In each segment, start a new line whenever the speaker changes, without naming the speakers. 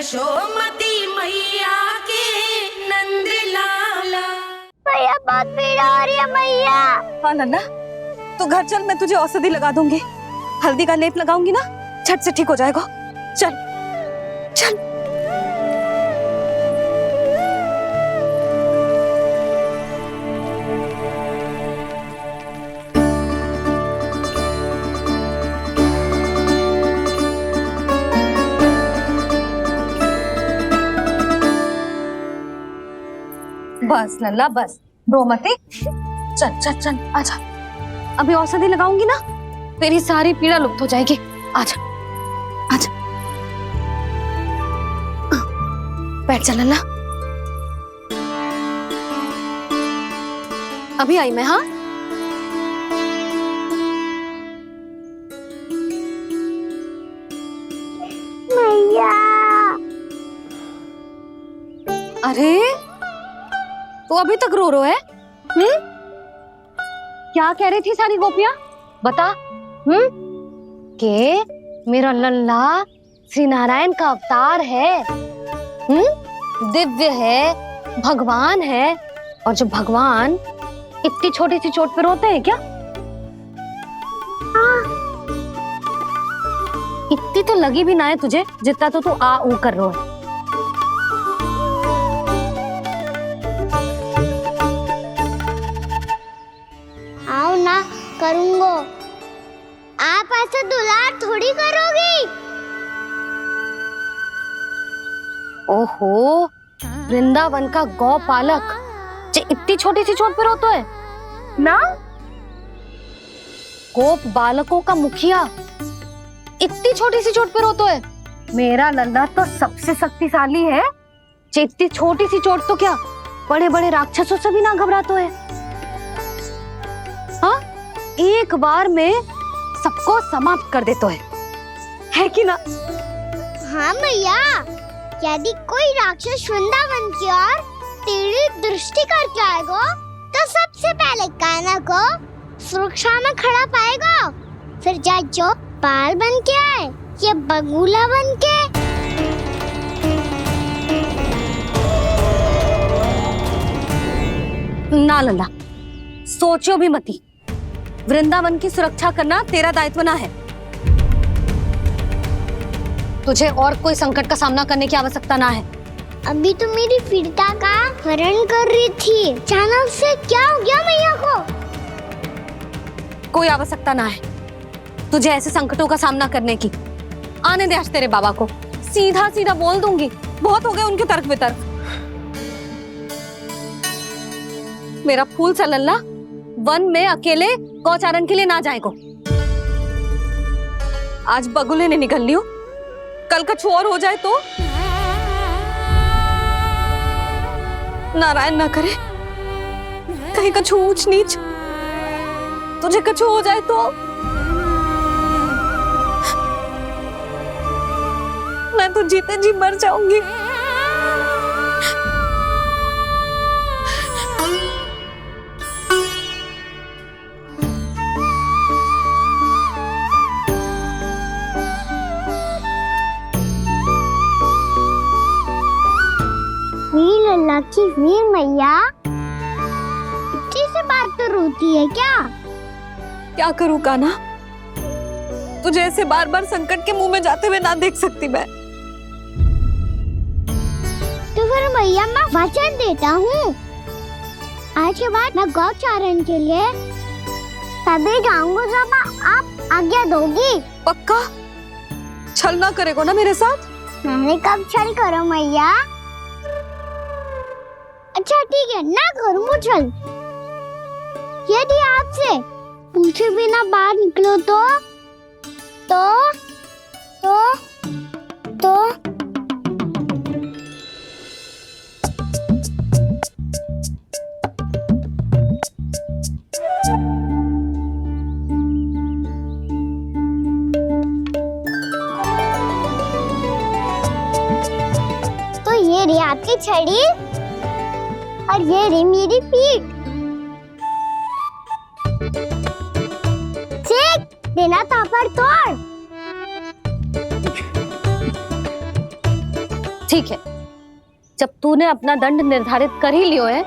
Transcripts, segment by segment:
यशोमती मैया के नंद लाला।
भैया बहुत पीड़ा हो रही है मैया।
हाँ नन्ना, तू घर चल, मैं तुझे औषधि लगा दूंगी। हल्दी का लेप लगाऊंगी ना, झट से ठीक हो जाएगा। चल चल। बस नन्ना बस, रो मत। चल चल चल, आजा। अभी औषधि लगाऊंगी ना, तेरी सारी पीड़ा लुप्त हो जाएगी। आजा आजा, बैठ जा नन्ना। अभी आई मैं। हाँ
मैया।
अरे तू अभी तक रो है? क्या कह रही थी सारी गोपियां? बता। के मेरा लल्ला श्री नारायण का अवतार है, दिव्य है, भगवान है। और जब भगवान इतनी छोटी सी चोट पे रोते हैं क्या? इतनी तो लगी भी ना है तुझे जितना तो तू आ ऊ कर रो है।
आओ ना करूंगो। आप ऐसे दुलार थोड़ी करोगी।
ओहो, वृंदावन का गौपालक जो इतनी छोटी सी चोट पे रोता है ना, गोप बालकों का मुखिया इतनी छोटी सी चोट पे रोता है। मेरा लल्ला तो सबसे शक्तिशाली है, जो इतनी छोटी सी चोट तो क्या बड़े बड़े राक्षसों से भी ना घबराता है। हाँ, एक बार में सबको समाप्त कर देता है कि ना?
हाँ मैया, यदि कोई राक्षस वृंदावन की ओर टेढ़ी दृष्टि करके आएगा तो सबसे पहले कान्हा को सुरक्षा में खड़ा पाएगा, फिर चाहे जो बाल बन के आए या बगुला बन के।
ना लल्ला, सोचो भी मती। वृंदावन की सुरक्षा करना तेरा दायित्व ना है। तुझे और कोई संकट का सामना करने की आवश्यकता ना है।
अभी तो मेरी पीड़िता का हरण कर रही थी, अचानक से क्या हो गया मैया को?
कोई आवश्यकता ना है तुझे ऐसे संकटों का सामना करने की। आने दे आज तेरे बाबा को, सीधा सीधा बोल दूंगी। बहुत हो गए उनके तर्क वितर्क। मेरा फूल सा लल्ला वन में अकेले गौचारण के लिए ना जाएगो। आज बगुले ने निकल लियो, कल कछु और हो जाए तो? नारायण ना करे, कहीं कछु ऊंच नीच तुझे कछु हो जाए तो? मैं तो जीते जी मर जाऊंगी।
वीर लल्ला की वीर मैया इतनी सी बात तो रोती है क्या?
क्या करूं कान्हा, तुझे ऐसे बार बार संकट के मुंह में जाते हुए ना देख सकती मैं।
तो फिर मैया मैं वचन देता हूँ, आज के बाद मैं गौचारण के लिए तभी जाऊंगा जब आप आज्ञा दोगी।
पक्का? छल ना करेगा ना मेरे साथ?
मैंने कब छल करो मैया? अच्छा ठीक है, ना करूँ छल। यदि आपसे पूछे बिना बाहर निकलो तो ये रही आपकी छड़ी और ये रही मेरी पीठ। ठीक, देना था पर तोड़।
ठीक है, जब तूने अपना दंड निर्धारित कर ही लियो है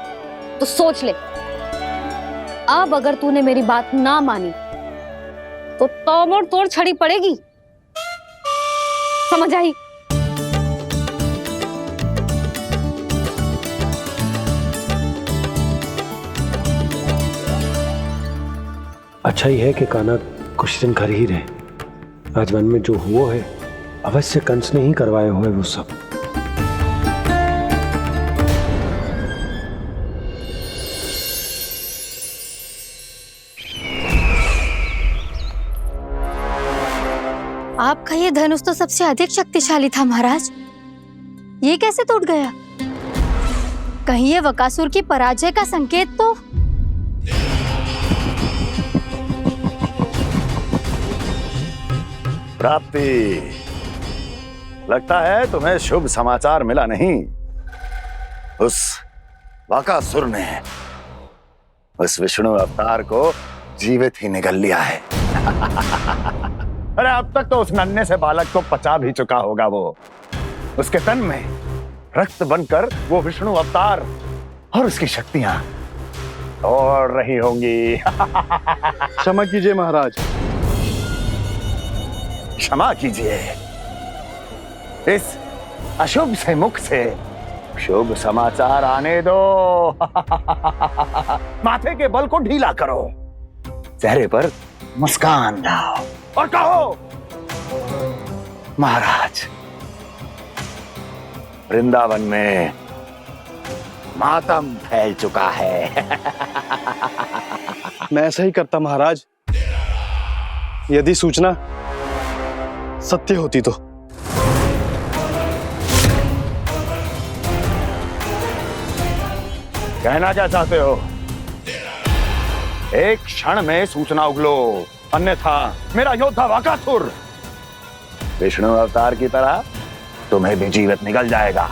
तो सोच ले, अब अगर तूने मेरी बात ना मानी तो तोड़ तोड़ छड़ी पड़ेगी, समझ आई?
अच्छा ही है कि कान्हा कुछ दिन घर ही रहे। आज वन में जो हुआ है अवश्य कंस ने ही करवाए हुए वो सब।
आपका ये धनुष तो सबसे अधिक शक्तिशाली था महाराज, ये कैसे टूट गया? कहीं ये बकासुर की पराजय का संकेत तो?
प्राप्ति, लगता है तुम्हें शुभ समाचार मिला नहीं। उस बकासुर ने उस विष्णु अवतार को जीवित ही निगल लिया है। अरे अब तक तो उस नन्हे से बालक को पचा भी चुका होगा वो। उसके तन में रक्त बनकर वो विष्णु अवतार और उसकी शक्तियां दौड़ रही होंगी।
क्षमा कीजिए महाराज।
क्षमा कीजिए, इस अशुभ से मुख से शुभ समाचार आने दो। माथे के बल को ढीला करो, चेहरे पर मुस्कान लाओ और कहो, महाराज, वृंदावन में मातम फैल चुका है।
मैं ऐसा ही करता महाराज, यदि सूचना सत्य होती तो।
कहना क्या चाहते हो? एक क्षण में सूचना उगलो, अन्यथा मेरा योद्धा बकासुर विष्णु अवतार की तरह तुम्हें भी जीवित निकल जाएगा।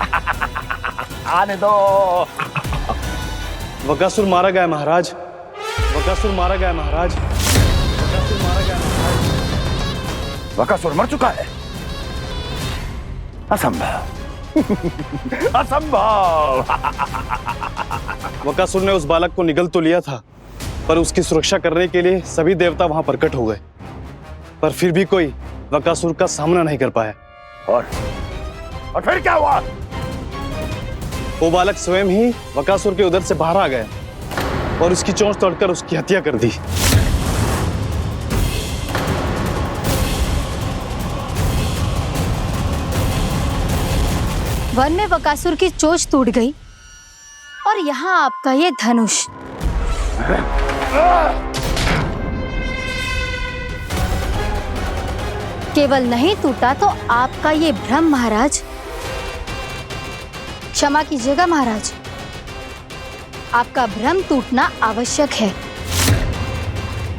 आने दो।
बकासुर मारा गया महाराज, बकासुर मारा गया महाराज, बकासुर मारा गया महाराज।
बकासुर मर चुका है? असंभव। असंभव।
बकासुर ने उस बालक को निगल तो लिया था, पर उसकी सुरक्षा करने के लिए सभी देवता वहां प्रकट हो गए, पर फिर भी कोई बकासुर का सामना नहीं कर पाया।
और फिर क्या हुआ?
वो बालक स्वयं ही बकासुर के उदर से बाहर आ गया और उसकी चोंच तोड़कर उसकी हत्या कर दी।
वन में बकासुर की चोंच टूट गई और यहाँ आपका ये धनुष। केवल नहीं टूटा तो आपका ये भ्रम महाराज। क्षमा कीजिएगा महाराज, आपका भ्रम टूटना आवश्यक है।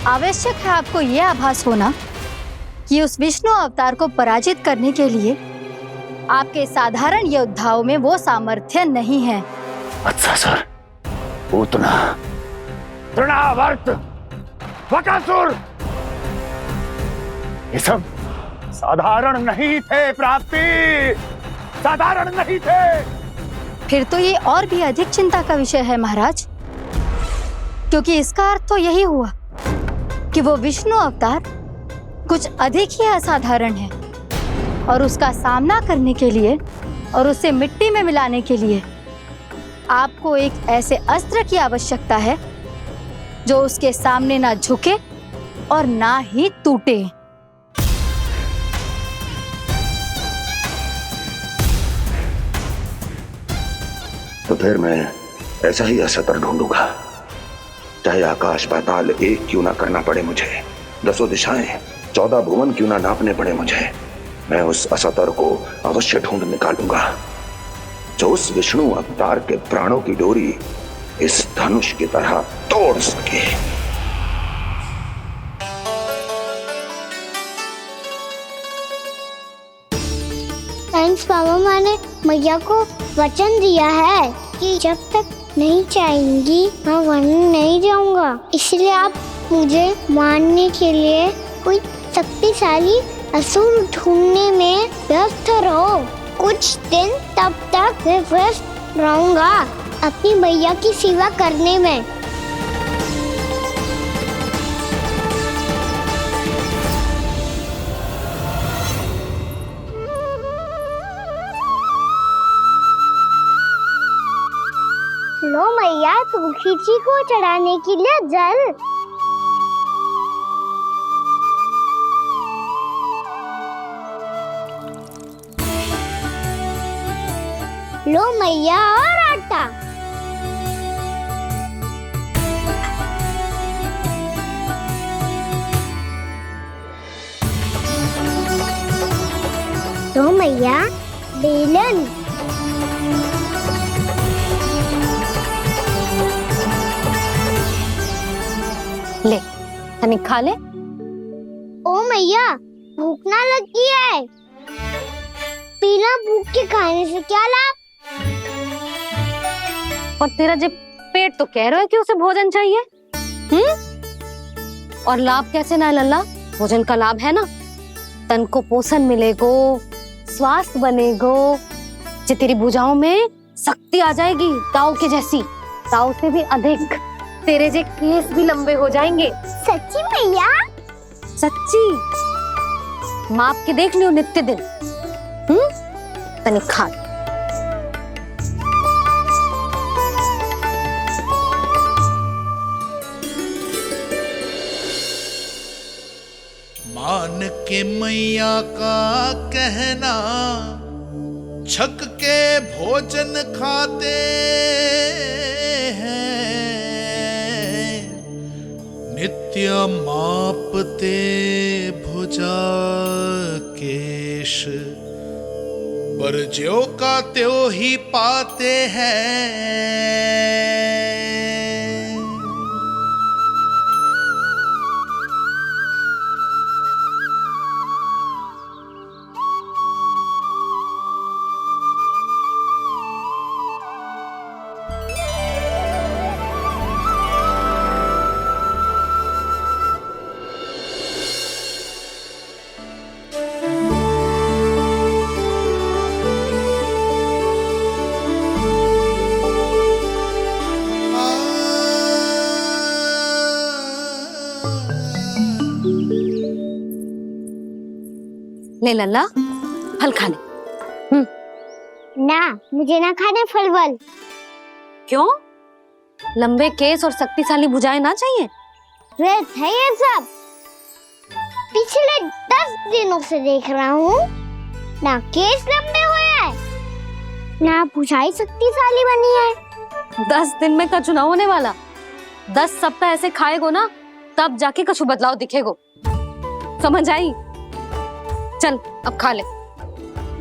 आवश्यक है आपको यह आभास होना कि उस विष्णु अवतार को पराजित करने के लिए आपके साधारण योद्धाओं में वो सामर्थ्य नहीं है।
अच्छा सर, पूतना, तृणावर्त, बकासुर, ये सब साधारण नहीं थे प्राप्ति, साधारण नहीं थे।
फिर तो ये और भी अधिक चिंता का विषय है महाराज, क्योंकि इसका अर्थ तो यही हुआ कि वो विष्णु अवतार कुछ अधिक ही असाधारण है और उसका सामना करने के लिए और उसे मिट्टी में मिलाने के लिए आपको एक ऐसे अस्त्र की आवश्यकता है जो उसके सामने ना झुके और ना ही टूटे।
तो फिर मैं ऐसा ही असतर ढूंढूंगा, चाहे आकाश पाताल एक क्यों ना करना पड़े मुझे, 10 दिशाएं 14 भुवन क्यों ना नापने पड़े मुझे, मैं उस असतर को अवश्य ढूंढ निकालूंगा जो उस विष्णु अवतार के प्राणों की डोरी इस धनुष की तरह तोड़ सके।
थैंक्स पापा, मैंने मैया को वचन दिया है कि जब तक नहीं चाहेंगी मैं वन नहीं जाऊंगा, इसलिए आप मुझे मारने के लिए कोई शक्तिशाली असुर ढूंढने में व्यस्त रहो। कुछ दिन तब तक मैं व्यस्त रहूंगा अपनी मैया की सेवा करने में। लो मैया, तुलसी जी को चढ़ाने के लिए जल। लो मैया, और आटा। लो मैया, बेलन।
ले तनिक खा ले।
ओ मैया, भूख ना लगी है। बिना भूख के खाने से क्या लाभ?
और तेरा जब पेट तो कह रहा है कि उसे भोजन चाहिए। और लाभ कैसे ना है लल्ला? भोजन का लाभ है ना, तन को पोषण मिलेगो, स्वास्थ्य बनेगो, जे तेरी भुजाओं में शक्ति आ जाएगी ताऊ के जैसी, ताऊ से भी अधिक। तेरे जे केस भी लंबे हो जाएंगे।
सच्ची मैया?
सच्ची। माप के देख लियो नित्य दिन। तनिक खा।
मान के मैया का कहना, छक के भोजन खाते हैं, नित्य मापते भुजा केश, पर ज्यो का त्यों ही पाते हैं।
ले लल्ला, फल खा ले।
ना, मुझे ना खाने फल वल।
क्यों? लंबे केस और शक्तिशाली भुजाएं ना चाहिए?
व्यर्थ है ये सब। पिछले 10 दिनों से देख रहा हूँ, ना केस लंबे हुए हैं, ना भुजाएं शक्तिशाली बनी है।
10 दिन में कछु ना होने वाला। 10 सप्ताह ऐसे खाएगो ना, तब जाके कछु बदलाव दिखेगो। समझ आई? चल अब खा ले।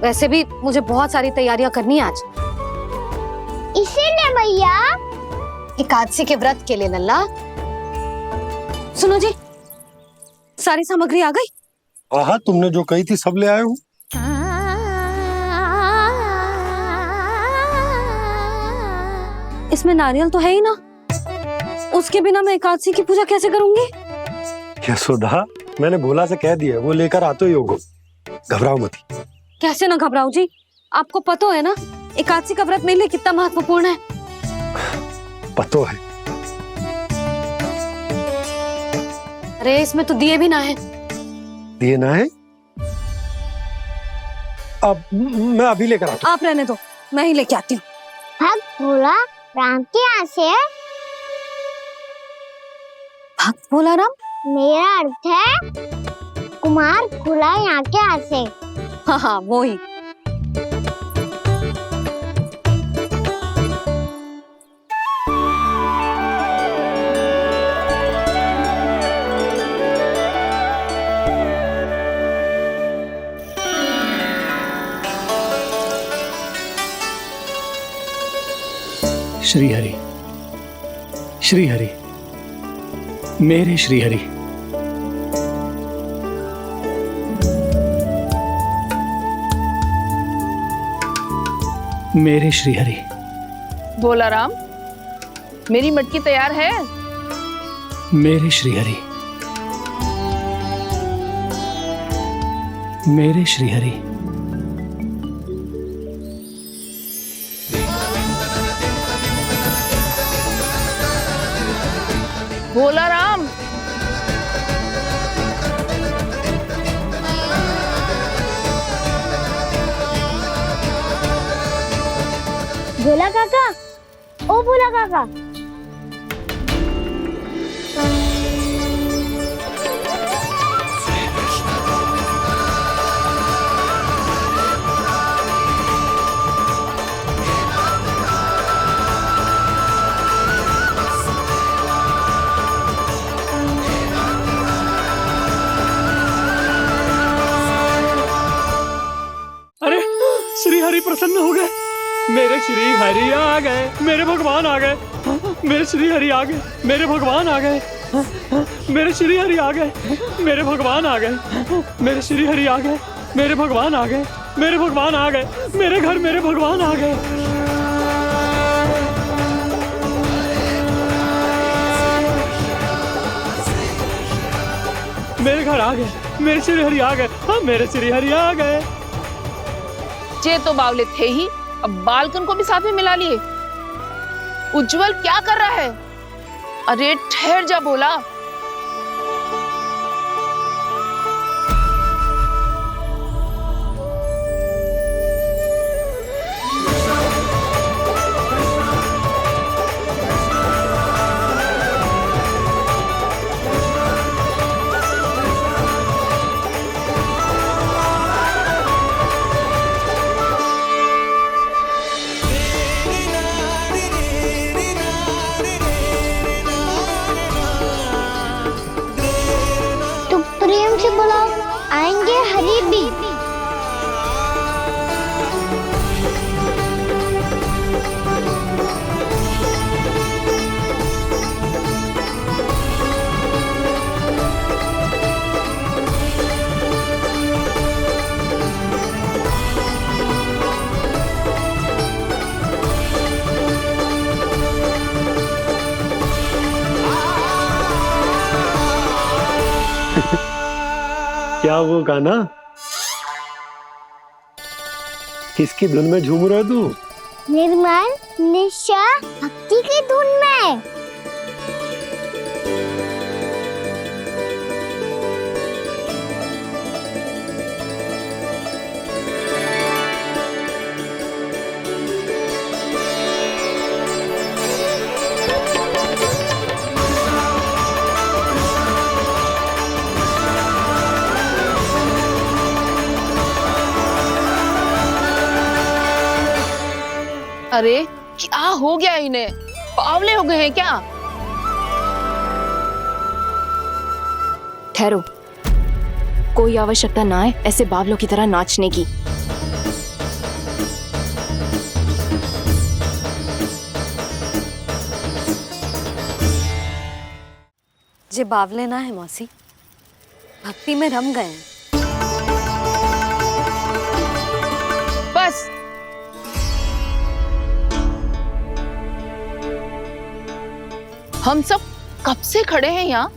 वैसे भी मुझे बहुत सारी तैयारियां करनी है आज।
इसीलिए मैया?
एकादशी के व्रत के लिए लल्ला। सुनो जी, सारी सामग्री आ गई?
हाँ, तुमने जो कही थी सब ले आए हूँ।
इसमें नारियल तो है ही ना, उसके बिना मैं एकादशी की पूजा कैसे करूंगी?
यशोदा, मैंने भोला से कह दिया, वो लेकर आते ही होगा। घबराओ मत।
कैसे ना घबराओ जी, आपको पता है ना एकादशी का व्रत मेरे लिए कितना महत्वपूर्ण है।
पतो है।
अरे इसमें तो दिए भी ना है।
दिए ना है? अब मैं अभी लेकर आता हूँ।
आप रहने दो, मैं ही लेके आती हूँ।
भक्त भोला राम के यहाँ से है?
भक्त भोला राम?
मेरा अर्थ है कुमार भोला यहाँ के यहाँ से।
हाँ हाँ, वो ही।
श्री हरि, श्री हरि, मेरे श्री हरि। मेरे श्री हरि।
भोला राम, मेरी मटकी तैयार है?
मेरे श्री हरि। मेरे श्री हरि।
भोला राम।
भोला काका, ओ भोला काका।
अरे श्री हरि प्रसन्न हो गए, मेरे श्री हरि आ गए, मेरे भगवान आ गए, मेरे श्री हरि आ गए, मेरे भगवान आ गए, मेरे श्री हरि आ गए, मेरे भगवान आ गए, मेरे श्री हरि आ गए, मेरे भगवान आ गए, मेरे भगवान आ गए, मेरे घर मेरे भगवान आ गए। मेरे घर आ गए, मेरे श्री हरि आ गए, हाँ मेरे श्री हरि आ गए।
ये तो बावले थे ही, अब बालकन को भी साथ में मिला लिए। उज्जवल क्या कर रहा है? अरे ठहर जा भोला।
प्रेम से बुलाओ, आएंगे हरी भी।
क्या वो गाना? किसकी धुन में झूम रहा तू?
निर्मल निशा भक्ति की धुन में।
अरे क्या हो गया इन्हें? बावले हो गए हैं क्या?
ठहरो, कोई आवश्यकता ना है ऐसे बावलों की तरह नाचने की।
जे बावले ना है मौसी, भक्ति में रम गए हैं।
बस हम सब कब से खड़े हैं यहाँ,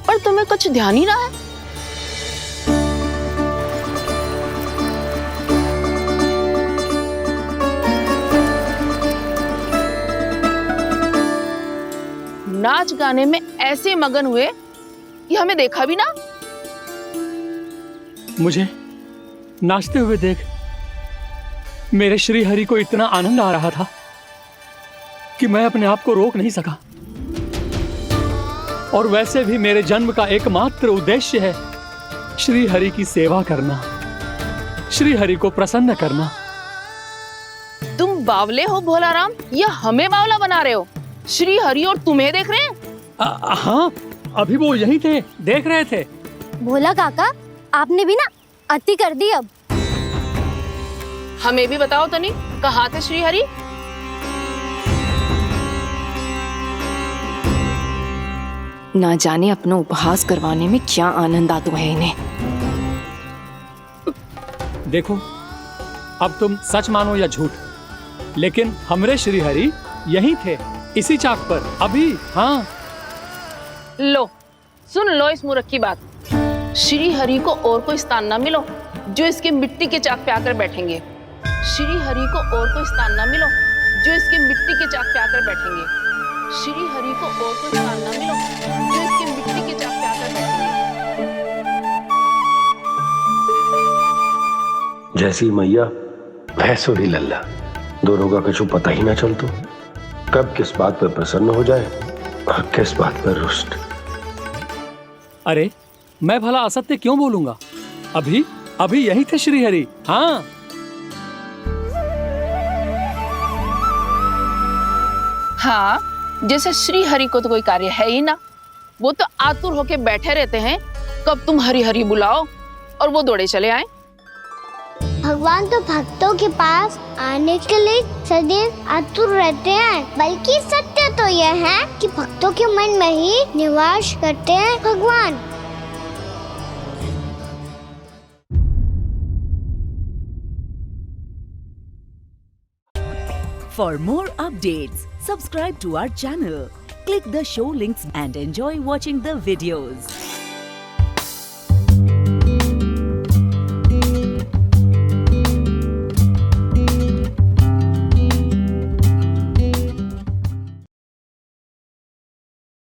पर तुम्हें कुछ ध्यान ही ना है। नाच गाने में ऐसे मगन हुए कि हमें देखा भी ना।
मुझे नाचते हुए देख मेरे श्री हरि को इतना आनंद आ रहा था कि मैं अपने आप को रोक नहीं सका। और वैसे भी मेरे जन्म का एकमात्र उद्देश्य है श्री हरि की सेवा करना, श्री हरि को प्रसन्न करना।
तुम बावले हो भोला राम, या हमें बावला बना रहे हो? श्री हरि और तुम्हें देख रहे हैं?
हाँ, अभी वो यहीं थे, देख रहे थे।
भोला काका, आपने भी ना अति कर दी। अब
हमें भी बताओ तनी, कहाँ थे श्री हरि?
ना जाने अपना उपहास करवाने में क्या आनंद आता है इन्हें।
देखो, अब तुम सच मानो या झूठ, लेकिन हमरे श्री हरि यहीं थे, इसी चाक पर अभी। हाँ,
लो सुन लो इस मूर्ख की बात। श्री हरि को और कोई स्थान ना मिलो जो इसके मिट्टी के चाक पे आकर बैठेंगे। श्री हरि को और कोई स्थान ना मिलो जो इसके मिट्टी के चाक पे आकर बैठेंगे। श्री हरि को और कोई स्थान न मिलो जो इसकी मिट्टी के चाक पे आकर बैठेंगे।
जैसी मैया वैसो ही लल्ला, दोनों का कुछ पता ही ना चल तो कब किस बात पर प्रसन्न हो जाए और किस बात पर रुष्ट।
अरे मैं भला असत्य क्यों बोलूंगा? अभी अभी यही थे श्री हरि। हाँ,
हाँ, जैसे श्री हरि को तो कोई कार्य है ही ना, वो तो आतुर होके बैठे रहते हैं कब तुम हरि हरि बुलाओ और वो दौड़े चले आए।
भगवान तो भक्तों के पास आने के लिए सदैव आतुर रहते हैं, बल्कि सत्य तो यह है कि भक्तों के मन में ही निवास करते हैं भगवान।
For more updates, subscribe to our channel, click the show links and enjoy watching the videos.